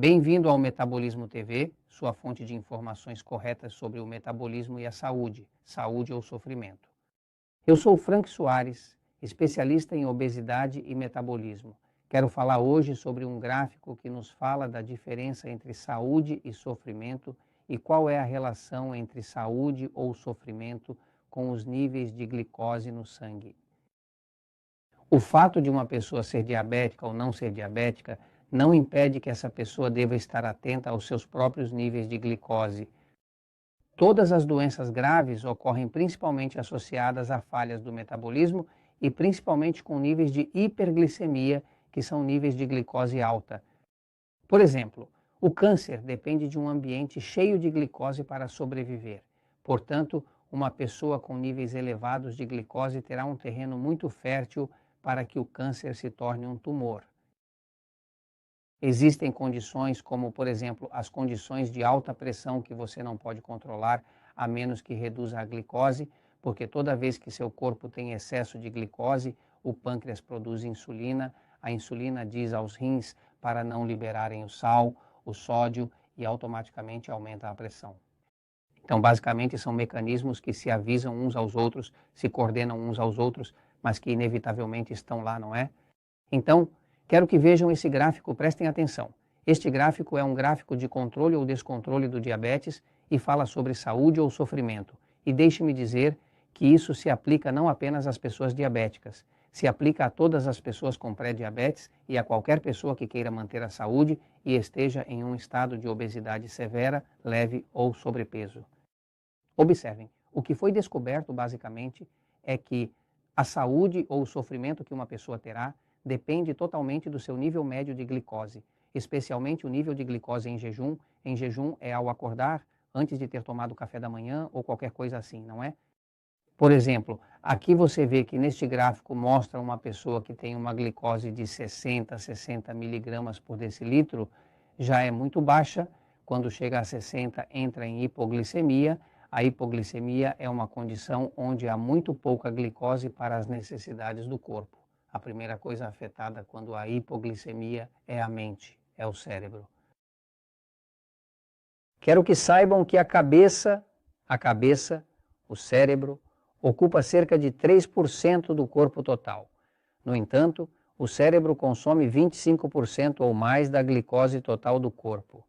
Bem-vindo ao Metabolismo TV, sua fonte de informações corretas sobre o metabolismo e a saúde ou sofrimento. Eu sou Frank Soares, especialista em obesidade e metabolismo. Quero falar hoje sobre um gráfico que nos fala da diferença entre saúde e sofrimento e qual é a relação entre saúde ou sofrimento com os níveis de glicose no sangue. O fato de uma pessoa ser diabética ou não ser diabética não impede que essa pessoa deva estar atenta aos seus próprios níveis de glicose. Todas as doenças graves ocorrem principalmente associadas a falhas do metabolismo e principalmente com níveis de hiperglicemia, que são níveis de glicose alta. Por exemplo, o câncer depende de um ambiente cheio de glicose para sobreviver. Portanto, uma pessoa com níveis elevados de glicose terá um terreno muito fértil para que o câncer se torne um tumor. Existem condições como, por exemplo, as condições de alta pressão que você não pode controlar, a menos que reduza a glicose, porque toda vez que seu corpo tem excesso de glicose, o pâncreas produz insulina, a insulina diz aos rins para não liberarem o sal, o sódio e automaticamente aumenta a pressão. Então, basicamente, são mecanismos que se avisam uns aos outros, se coordenam uns aos outros, mas que inevitavelmente estão lá, não é? Então, quero que vejam esse gráfico, prestem atenção. Este gráfico é um gráfico de controle ou descontrole do diabetes e fala sobre saúde ou sofrimento. E deixe-me dizer que isso se aplica não apenas às pessoas diabéticas, se aplica a todas as pessoas com pré-diabetes e a qualquer pessoa que queira manter a saúde e esteja em um estado de obesidade severa, leve ou sobrepeso. Observem, o que foi descoberto basicamente é que a saúde ou o sofrimento que uma pessoa terá depende totalmente do seu nível médio de glicose, especialmente o nível de glicose em jejum. Em jejum é ao acordar, antes de ter tomado café da manhã ou qualquer coisa assim, não é? Por exemplo, aqui você vê que neste gráfico mostra uma pessoa que tem uma glicose de 60 miligramas por decilitro, já é muito baixa. Quando chega a 60, entra em hipoglicemia. A hipoglicemia é uma condição onde há muito pouca glicose para as necessidades do corpo. A primeira coisa afetada quando há hipoglicemia é a mente, é o cérebro. Quero que saibam que a cabeça, o cérebro, ocupa cerca de 3% do corpo total. No entanto, o cérebro consome 25% ou mais da glicose total do corpo.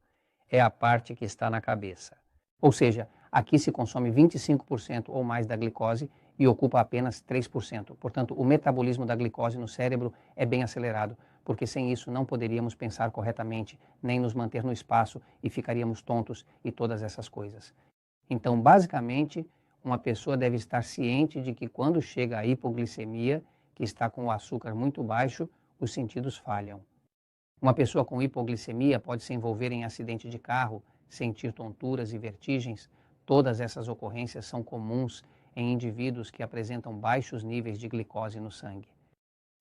É a parte que está na cabeça. Ou seja, aqui se consome 25% ou mais da glicose e ocupa apenas 3%. Portanto, o metabolismo da glicose no cérebro é bem acelerado, porque sem isso não poderíamos pensar corretamente, nem nos manter no espaço e ficaríamos tontos e todas essas coisas. Então, basicamente, uma pessoa deve estar ciente de que quando chega a hipoglicemia, que está com o açúcar muito baixo, os sentidos falham. Uma pessoa com hipoglicemia pode se envolver em acidente de carro, sentir tonturas e vertigens. Todas essas ocorrências são comuns em indivíduos que apresentam baixos níveis de glicose no sangue.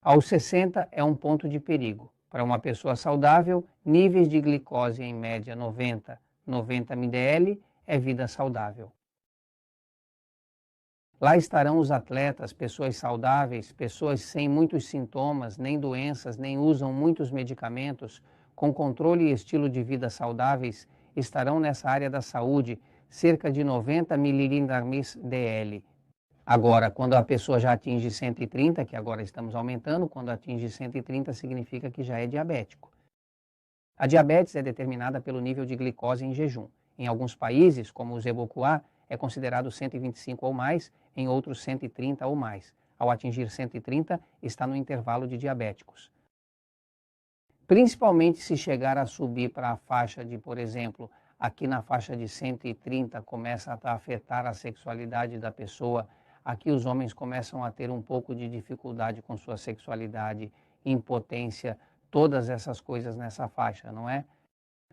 Aos 60 é um ponto de perigo. Para uma pessoa saudável, níveis de glicose em média 90 mdl é vida saudável. Lá estarão os atletas, pessoas saudáveis, pessoas sem muitos sintomas, nem doenças, nem usam muitos medicamentos, com controle e estilo de vida saudáveis, estarão nessa área da saúde, cerca de 90 mg/dl. Agora, quando a pessoa já atinge 130, que agora estamos aumentando, quando atinge 130 significa que já é diabético. A diabetes é determinada pelo nível de glicose em jejum. Em alguns países, como o Zebocoa, é considerado 125 ou mais, em outros 130 ou mais. Ao atingir 130, está no intervalo de diabéticos. Principalmente se chegar a subir para a faixa de, por exemplo, aqui na faixa de 130 começa a afetar a sexualidade da pessoa. Aqui os homens começam a ter um pouco de dificuldade com sua sexualidade, impotência, todas essas coisas nessa faixa, não é?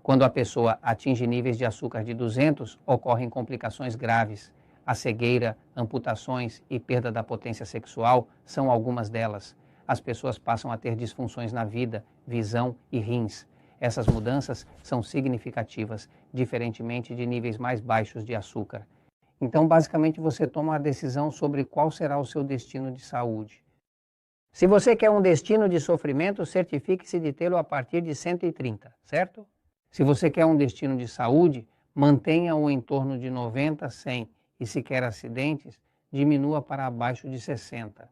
Quando a pessoa atinge níveis de açúcar de 200, ocorrem complicações graves. A cegueira, amputações e perda da potência sexual são algumas delas. As pessoas passam a ter disfunções na vida, visão e rins. Essas mudanças são significativas, diferentemente de níveis mais baixos de açúcar. Então, basicamente, você toma a decisão sobre qual será o seu destino de saúde. Se você quer um destino de sofrimento, certifique-se de tê-lo a partir de 130, certo? Se você quer um destino de saúde, mantenha-o em torno de 90, 100 e se quer acidentes, diminua para abaixo de 60.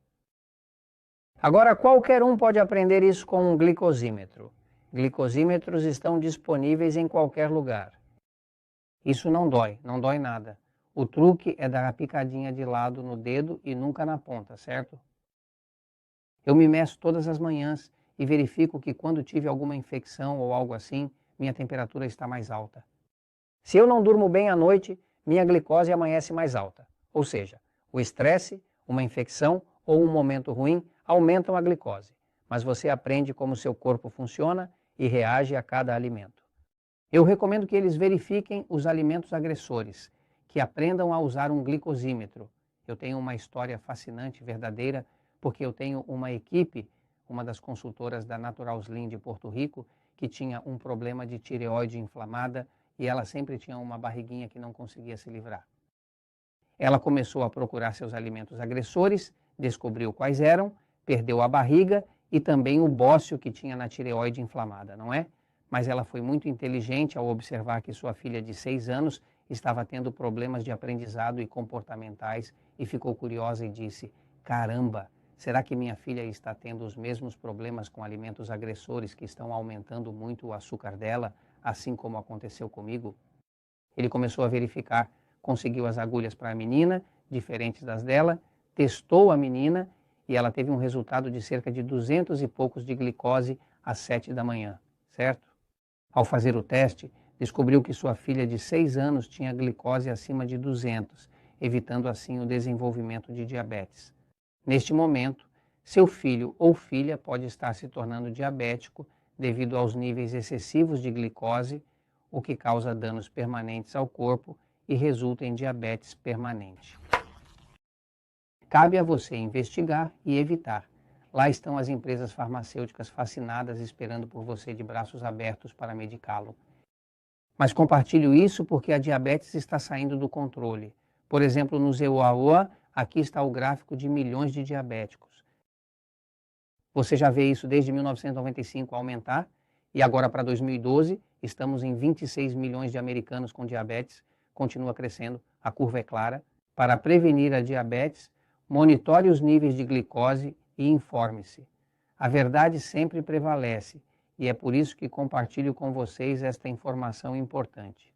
Agora, qualquer um pode aprender isso com um glicosímetro. Glicosímetros estão disponíveis em qualquer lugar. Isso não dói nada. O truque é dar a picadinha de lado no dedo e nunca na ponta, certo? Eu me meço todas as manhãs e verifico que quando tive alguma infecção ou algo assim, minha temperatura está mais alta. Se eu não durmo bem à noite, minha glicose amanhece mais alta. Ou seja, o estresse, uma infecção ou um momento ruim aumentam a glicose, mas você aprende como seu corpo funciona e reage a cada alimento. Eu recomendo que eles verifiquem os alimentos agressores, que aprendam a usar um glicosímetro. Eu tenho uma história fascinante, verdadeira, porque eu tenho uma equipe, uma das consultoras da Natural Slim de Porto Rico, que tinha um problema de tireoide inflamada e ela sempre tinha uma barriguinha que não conseguia se livrar. Ela começou a procurar seus alimentos agressores, descobriu quais eram, perdeu a barriga e também o bócio que tinha na tireoide inflamada, não é? Mas ela foi muito inteligente ao observar que sua filha de 6 anos estava tendo problemas de aprendizado e comportamentais e ficou curiosa e disse: caramba, será que minha filha está tendo os mesmos problemas com alimentos agressores que estão aumentando muito o açúcar dela, assim como aconteceu comigo? Ele começou a verificar, conseguiu as agulhas para a menina, diferentes das dela, testou a menina e ela teve um resultado de cerca de 200 e poucos de glicose às 7 da manhã, certo? Ao fazer o teste, descobriu que sua filha de 6 anos tinha glicose acima de 200, evitando assim o desenvolvimento de diabetes. Neste momento, seu filho ou filha pode estar se tornando diabético devido aos níveis excessivos de glicose, o que causa danos permanentes ao corpo e resulta em diabetes permanente. Cabe a você investigar e evitar. Lá estão as empresas farmacêuticas fascinadas esperando por você de braços abertos para medicá-lo. Mas compartilho isso porque a diabetes está saindo do controle. Por exemplo, no ZEUAOA, aqui está o gráfico de milhões de diabéticos. Você já vê isso desde 1995 aumentar e agora para 2012 estamos em 26 milhões de americanos com diabetes, continua crescendo, a curva é clara. Para prevenir a diabetes, monitore os níveis de glicose e informe-se. A verdade sempre prevalece e é por isso que compartilho com vocês esta informação importante.